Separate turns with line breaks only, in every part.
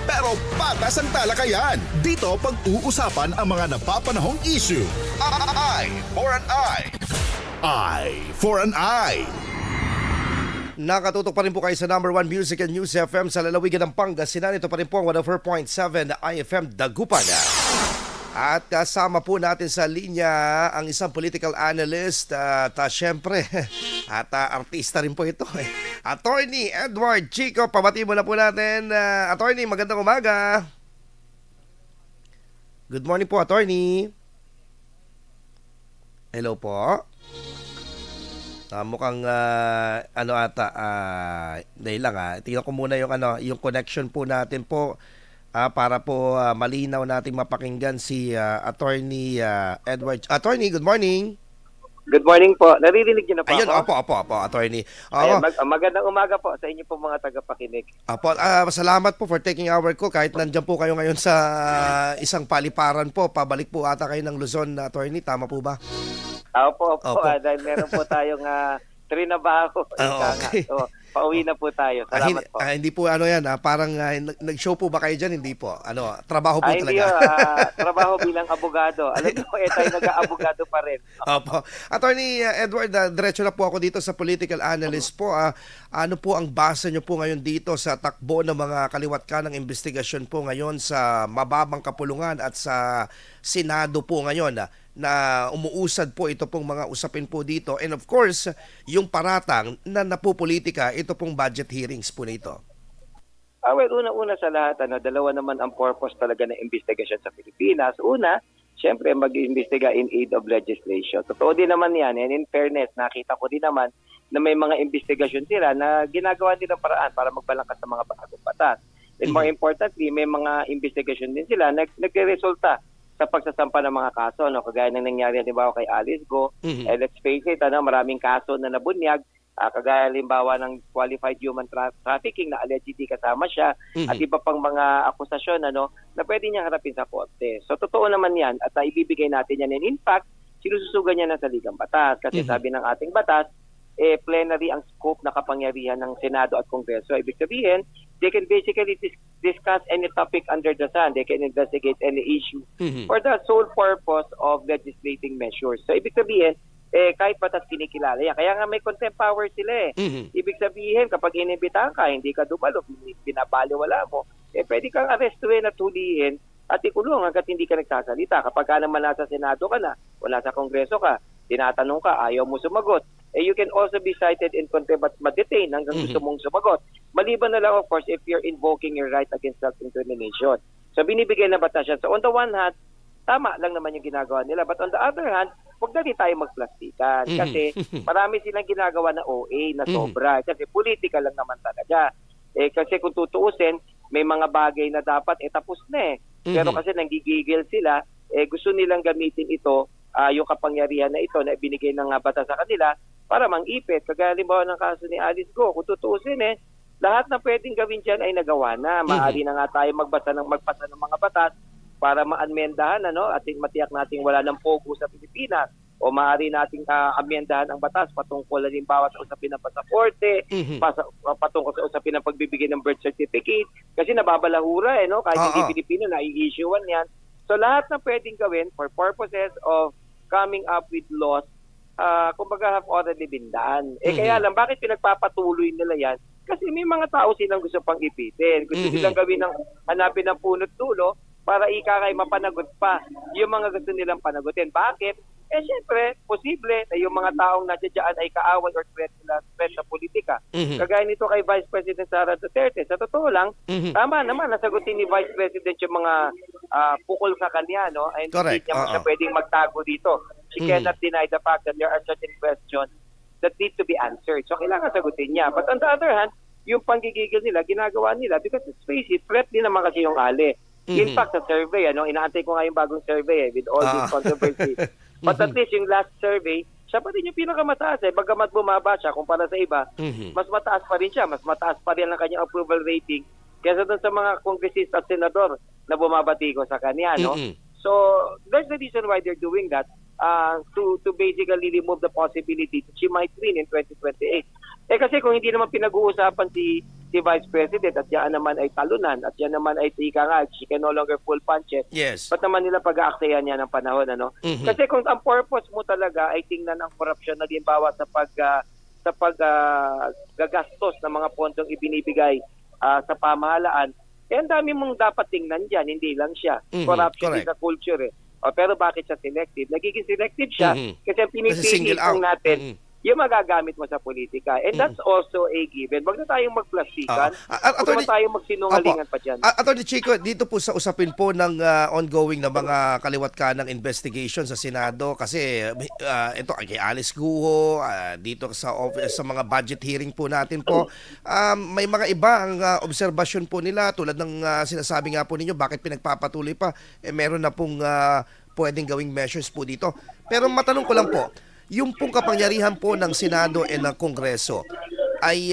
Pero patas ang talakayan. Dito pag-uusapan ang mga napapanahong issue. Eye for an eye. Eye for an eye.
Nakatutok pa rin po kayo sa number 1 Music and News FM sa lalawigan ng Pangasinan. Ito pa rin po ang 104.7 IFM Dagupan. At kasama po natin sa linya ang isang political analyst at syempre at artista rin po ito. Attorney Edward Chico, pabati mo na po natin. Attorney, magandang umaga. Good morning po, Attorney. Hello po. Mukhang dahil lang tingnan ko muna yung connection po natin po para po malinaw nating mapakinggan si Attorney Edward. Attorney, good morning.
Good morning po. Naririnig niyo na po
Ayun,
ako?
Opo, Attorney.
Magandang umaga po sa inyo po mga tagapakinig.
Opo, salamat po for taking our call kahit nandiyan po kayo ngayon sa isang paliparan po. Pabalik po ata kayo ng Luzon, Attorney. Tama po ba?
Opo. Dahil meron po tayong trinabaho.
Okay.
So, pauwi na po tayo. Salamat po.
Hindi po parang nag-show po ba kayo dyan? Hindi po. Trabaho po
hindi
talaga.
Trabaho bilang abogado. Alam mo, tayo nag-aabogado pa rin.
Opo. Attorney Edward, diretso na po ako dito sa political analyst po. Ano po ang base nyo po ngayon dito sa takbo ng mga kaliwat ka ng investigasyon po ngayon sa mababang kapulungan at sa Senado po ngayon na umuusad po ito pong mga usapin po dito, and of course yung paratang na napupolitika ito pong budget hearings po nito?
Well, una sa lahat, dalawa naman ang purpose talaga ng investigation sa Pilipinas. Una, syempre mag-imbestiga in aid of legislation. Totoo din naman yan, and in fairness, nakita ko din naman na may mga investigasyon sila na ginagawa nilang paraan para magbalangkas sa mga bagong batas. And more importantly, may mga investigasyon din sila na nagre-resulta sa pagsasampa ng mga kaso, kagaya ng nangyari halimbawa kay Alice Go. Let's face it, maraming kaso na nabunyag, kagaya halimbawa ng qualified human trafficking na allegedly kasama siya, at iba pang mga akusasyon na pwede niyang harapin sa korte. So totoo naman yan, at ibibigay natin yan. And in fact, sinususugan niya na sa ligang batas, kasi sabi ng ating batas, plenary ang scope na kapangyarihan ng Senado at Kongreso. Ibig sabihin, they can basically discuss any topic under the sun. They can investigate any issue for the sole purpose of legislating measures. So, ibig sabihin, kahit batas kinikilala yan. Kaya nga may contempt power sila . Ibig sabihin, kapag inibitahan ka, hindi ka dumalo, binabaliwala mo, pwede kang arrestuin at hulihin at ikulong hanggat hindi ka nagsasalita. Kapag ka naman nasa Senado ka na, wala sa Kongreso ka, tinatanong ka, ayaw mo sumagot, you can also be cited in contempt at ma-detain hanggang gusto mong sumagot. Maliban na lang, of course, if you're invoking your right against self-incrimination. So, binibigay na batas yan. So, on the one hand, tama lang naman yung ginagawa nila. But on the other hand, huwag na rin tayo magplastikan. Kasi marami silang ginagawa na OA, na sobra. Kasi politika lang naman talaga. Kasi kung tutuusin, may mga bagay na dapat tapos na . Pero kasi nanggigigil sila, gusto nilang gamitin ito, yung kapangyarihan na ito na ibinigay ng batas sa kanila para mang-ipit. Kagaya halimbawa ng kaso ni Alice Go, kung tutuusin lahat na pwedeng gawin dyan ay nagawa na. Maaari na nga tayo magpasa ng mga batas para maamyendahan at matiyak nating wala ng pogo sa Pilipinas. O maaari nating amyendahan ang batas patungkol halimbawa sa usapin ng pasaporte, patungkol sa usapin ng pagbibigay ng birth certificate. Kasi nababalahura kahit hindi Pilipino na i-issuean yan. So lahat na pwedeng gawin for purposes of coming up with laws, kumbaga have already been done. Kaya lang, bakit pinagpapatuloy nila yan? Kasi may mga tao silang gusto pang ipitin. Gusto silang gawin hanapin ng punot dulo para ikakay mapanagot pa yung mga gusto nilang panagutin. Bakit? Siyempre, posible na yung mga taong nadyan ay kaaway or threat sa politika. Kagaya nito kay Vice President Sara Duterte. Sa totoo lang, tama naman, nasagutin ni Vice President yung mga pukol sa kanya, and hindi niya siya pwedeng magtago dito. She cannot deny the fact that there are certain questions that need to be answered. So, kailangan sagutin niya. But on the other hand, yung panggigigil nila, ginagawa nila because let's face it, threat din naman kasi yung Ali. In fact, sa survey, inaantay ko nga yung bagong survey with all these controversies. But at least yung last survey, siya pa rin yung pinakamataas. Bagamat bumaba siya kumpara sa iba, mas mataas pa rin siya. Mas mataas pa rin ang kanyang approval rating kaysa doon sa mga kongresista at senador na bumabatigo sa kanya. So, there's the reason why they're doing that. To basically remove the possibility that she might win in 2028. Kasi kung hindi naman pinag-uusapan si si Vice President at yan naman ay talunan at yan naman ay tika nga, she can no longer pull punches.
Yes.
Ba't naman nila pag-aaksayan niya ng panahon, ano? Kasi kung ang purpose mo talaga ay tingnan ang korupsyon na limbawa sa gagastos ng mga pondong ibinibigay sa pamahalaan, ang dami mong dapat tingnan dyan, hindi lang siya. Corruption is a culture eh. Pero bakit siya selective? Nagiging selective siya kasi ang pinipili natin yung magagamit mo sa politika. And that's also a given. Wag na tayong magplastikan. Wag na tayong magsinungalingan pa dyan.
Atty. Chico, dito po sa usapin po ng ongoing na mga kaliwat kanang investigation sa Senado kasi ito kay Alice Guho, dito sa office, sa mga budget hearing po natin po, may mga iba ang obserbasyon po nila tulad ng sinasabi nga po ninyo, bakit pinagpapatuloy pa? Meron na pong pwedeng gawing measures po dito. Pero matanong ko lang po, yung pong kapangyarihan po ng Senado and ng Kongreso ay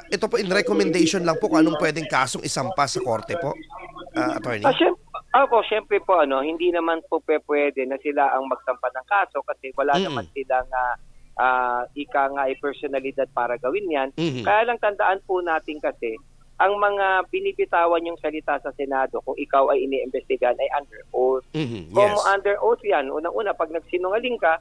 ito po in recommendation lang po kung anong pwedeng kasong isampa sa korte po, attorney?
Siyempre po, hindi naman po pwede na sila ang magsampa ng kaso kasi wala naman silang personalidad para gawin yan. Kaya lang tandaan po natin kasi ang mga binibitawan yung salita sa Senado kung ikaw ay iniimbestigahan ay under oath. Kung under oath yan, unang-una pag nagsinungaling ka,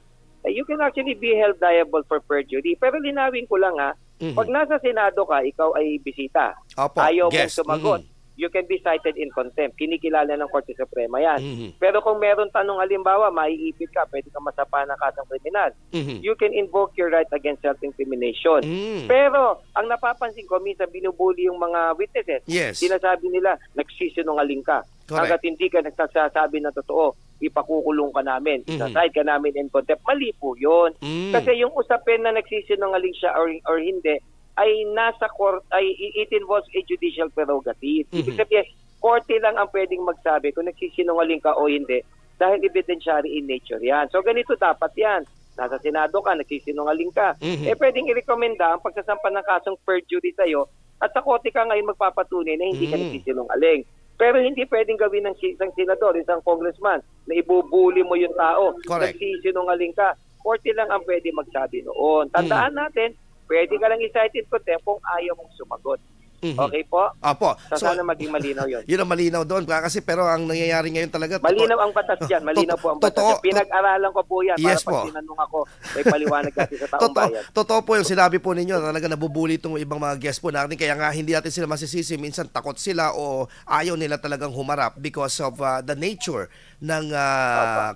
you can actually be held liable for perjury. Pero linawin ko lang pag nasa Senado ka, ikaw ay bisita. Ayaw mong sumagot. You can be cited in contempt. Kinikilala ng Korte Suprema yan. Pero kung meron tanong halimbawa, maiipit ka, pwede ka masapa ng kasang kriminal. You can invoke your right against self-incrimination. Pero ang napapansin ko, minsan binubuli yung mga witnesses. Sinasabi nila, nagsisinungaling ka. Hanggat hindi ka nagsasabi ng totoo, ipakukulong ka namin, isaside ka namin in contempt. Mali po yun. Kasi yung usapin na nagsisinungaling siya or hindi, ay nasa court, it involves a judicial prerogative. Ibig sabihin, korte lang ang pwedeng magsabi kung nagsisinungaling ka o hindi dahil evidentiary in nature yan. So ganito dapat yan. Nasa Senado ka, nagsisinungaling ka. Pwedeng i-recommenda ang pagsasampa ng kasong perjury sa'yo at sa korte ka ngayon magpapatunay na hindi ka nagsisinungaling. Pero hindi pwedeng gawin ng isang senador, isang congressman na ibubuli mo yung tao. Nagsisinungaling ka. Korte lang ang pwede magsabi noon. Tandaan natin, pwede ka lang i-cite in contempt kung ayaw mong sumagot. Okay po?
Opo.
Sana maging malinaw yun.
Yun ang malinaw doon. Kasi pero ang nangyayari ngayon talaga...
Malinaw ang batas dyan. Malinaw po ang batas dyan. Pinag-aralan ko po yan. Para pag tinanong ako, may paliwanag kasi sa taong bayan.
Totoo po yung sinabi po ninyo. Talaga nabubuli itong ibang mga guests po natin. Kaya nga hindi natin sila masisisi. Minsan takot sila o ayaw nila talagang humarap because of the nature ng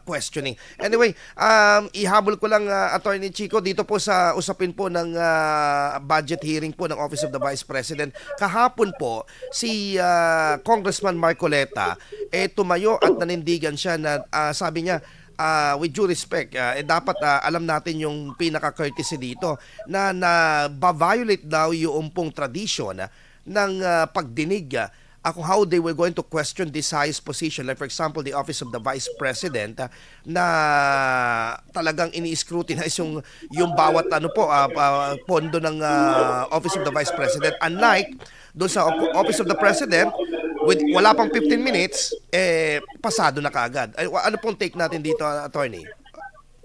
questioning. Anyway, ihabol ko lang, Attorney Chico, dito po sa usapin po ng budget hearing po ng Office of the Vice President. Kahapon po, si Congressman Marcoleta tumayo at nanindigan siya na sabi niya, with due respect, dapat alam natin yung pinaka-courtesy dito na ba-violate daw yung pong tradition ng pagdinig kung how they were going to question this highest position, like for example the Office of the Vice President, na talagang ini-scrutinize yung bawat pondo ng Office of the Vice President, unlike doon sa Office of the President with wala pang 15 minutes pasado na kaagad. Ano pong take natin dito, Attorney?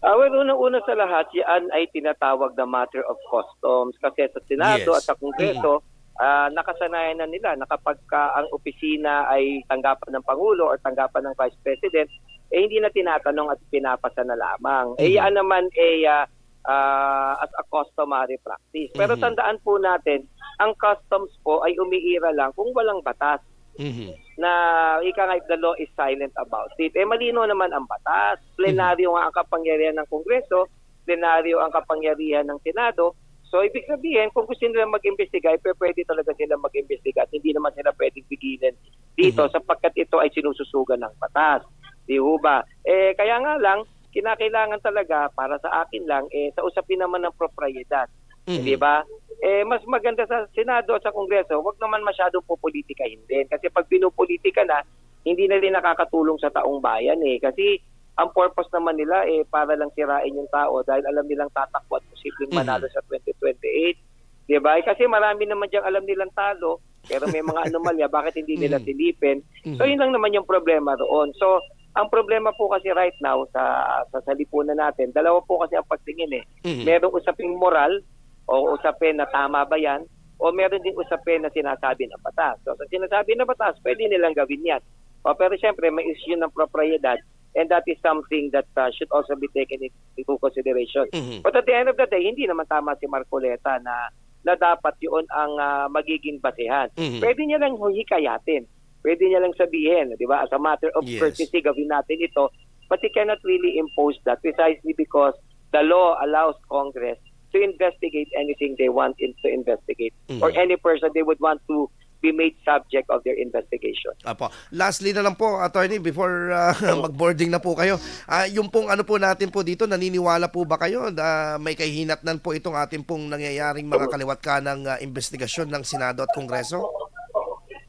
Well, una sa lahat, yan ay tinatawag na matter of customs kasi sa Senado at sa Kongreso, nakasanayan na nila na kapag ang opisina ay tanggapan ng Pangulo o tanggapan ng Vice President, hindi na tinatanong at pinapasa na lamang. Yan naman as a customary practice. Pero tandaan po natin, ang customs po ay umiira lang kung walang batas. Na ika nga, if the law is silent about it. Malino naman ang batas. Plenaryo nga ang kapangyarihan ng Kongreso, plenaryo ang kapangyarihan ng Senado. So, ibig sabihin, kung gusto nila mag-imbestiga, pwede talaga sila mag-imbestiga at hindi naman sila pwedeng bigilin dito sapagkat ito ay sinususugan ng batas. Di ba? Kaya nga lang, kinakailangan talaga, para sa akin lang, sa usapin naman ng propriedad. Di ba? Mas maganda sa Senado at sa Kongreso, wag naman masyadong pupolitikahin din. Kasi pag pinupolitika na, hindi na rin nakakatulong sa taong bayan. Kasi ang purpose naman nila para lang sirain yung tao dahil alam nilang tatakbo at posibleng manalo sa 2028. Diba? Kasi marami naman diyang alam nilang talo, pero may mga anomalya, bakit hindi nila silipin? So yun lang naman yung problema roon. So ang problema po kasi right now sa lipunan natin, dalawa po kasi ang pagtingin. Merong usaping moral o usapin na tama ba yan, o meron din usapin na sinasabi ng batas. So sa sinasabi ng batas, pwede nilang gawin yan. Pero siyempre, may issue ng propriedad, and that is something that should also be taken into consideration. But at the end of the day, hindi naman tama si Marcoleta na dapat yun ang magiging basehan. Pwede niya lang hikayatin. Pwede niya lang sabihin, di ba? As a matter of courtesy, gawin natin ito. But he cannot really impose that precisely because the law allows Congress to investigate anything they want to investigate or any person they would want to be made subject of their investigation.
Apo. Lastly na lang po, attorney, before mag-boarding na po kayo, yung pong ano po natin po dito, naniniwala po ba kayo na may kahinatnan po itong ating pong nangyayaring mga kaliwat ka ng investigasyon ng Senado at Kongreso?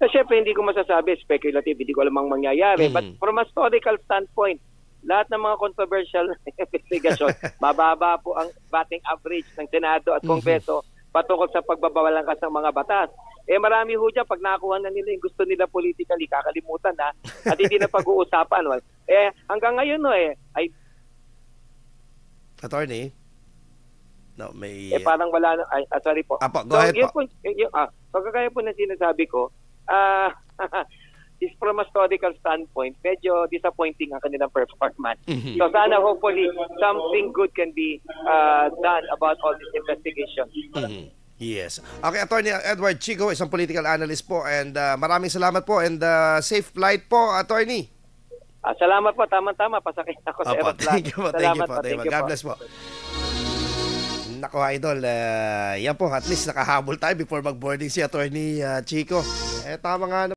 Siyempre, hindi ko masasabi, speculative, hindi ko alam ang mangyayari. But from a historical standpoint, lahat ng mga controversial investigation, mababa po ang batting average ng Senado at Kongreso patungkol sa pagbabawalangkas ng mga batas. Marami ho dyan, pag nakuha na nila yung gusto nila politically, kakalimutan na at hindi na pag-uusapan. Hanggang ngayon, ay...
Attorney? No, may...
parang wala na... sorry po.
Apo, go ahead po.
So, kagaya po na sinasabi ko, is from a historical standpoint, medyo disappointing ang kanilang performance. So sana hopefully something good can be done about all this investigation.
Yes. Okay, Attorney Edward Chico, isang political analyst po, and maraming salamat po and safe flight po, Attorney.
Salamat po, tama-tama, pasakit ako sa aeroplane.
Thank you po. God bless po. Nako, idol, yan po, at least nakahabol tayo before mag-boarding si Attorney Chico. Tama nga